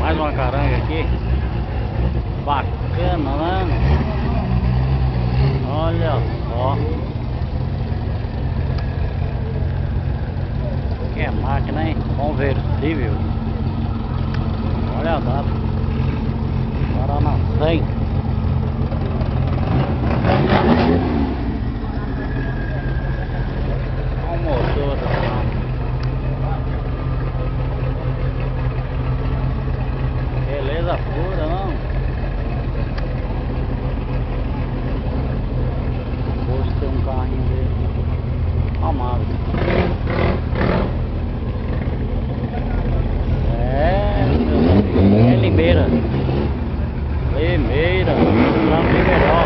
Mais uma caranga aqui. Bacana, né? Olha só. Que é máquina, hein? Conversível. Olha a data. Paraná 100. Olha o motor da carro. Beleza pura, não? Hoje tem um carrinho dele amado. É Limeira. Limeira. Lá no Limeiró.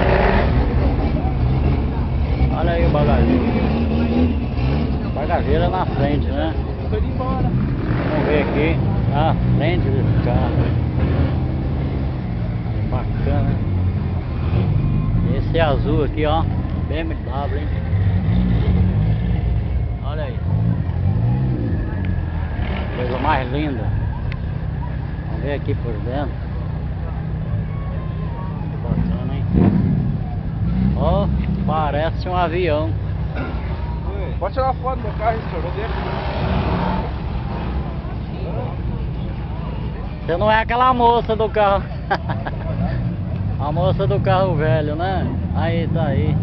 Olha aí o bagageiro. Bagageira na frente, né? Tô indo embora. Vamos ver aqui a frente desse carro. Bacana. Esse azul aqui, ó, BMW, hein? Olha aí. Coisa mais linda. Vamos ver aqui por dentro. Que bacana, hein? Ó, parece um avião. Pode tirar uma foto do meu carro, senhor. Você não é aquela moça do carro. A moça do carro velho, né? Aí, tá aí.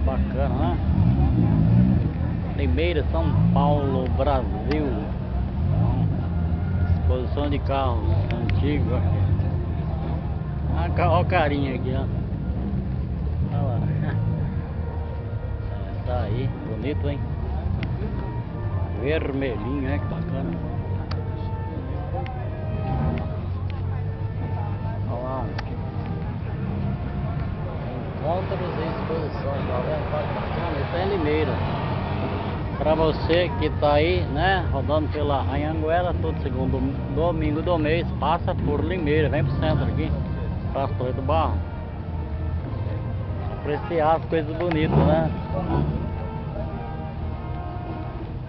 Bacana, né? Limeira, São Paulo, Brasil. Exposição de carros antigos aqui. Olha o carinha aqui, ó. Olha lá. Tá aí, bonito, hein? Vermelhinho, né? Que bacana. Encontros e exposições, tá vendo? Tá bacana, isso é em Limeira. Pra você que tá aí, né, rodando pela Anhanguera, todo segundo domingo do mês, passa por Limeira, vem pro centro aqui, Praça Toledo Barro. Apreciar as coisas bonitas, né?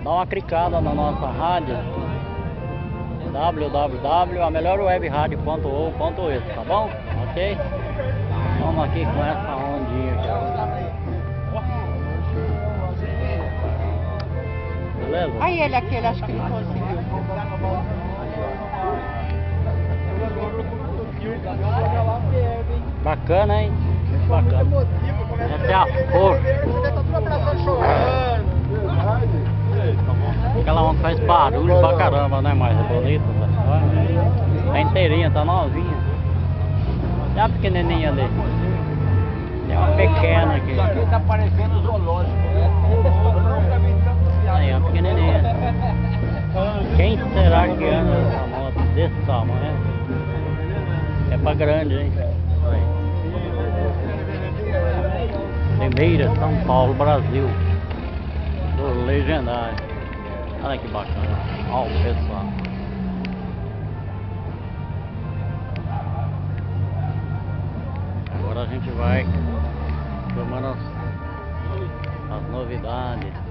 Dá uma clicada na nossa rádio www.amelhorwebradio.ou.es, tá bom? Ok? Vamos aqui com essa ondinha aqui. Beleza? Aí ele aquele, acho que ele conseguiu. Bacana, hein? Bacana. Essa é a Ford. Aquela onda faz barulho pra caramba, né? Mas é bonita, né? Tá inteirinha, tá novinha. Olha a pequenininha ali. Tem uma pequena aqui. Isso aqui tá parecendo zoológico, né? Aí, uma pequenininha. Quem será que anda essa moto desse tamanho? É pra grande, hein? Aí. Limeira, São Paulo, Brasil. Legendário. Olha que bacana. Olha o pessoal. Agora a gente vai filmando as novidades.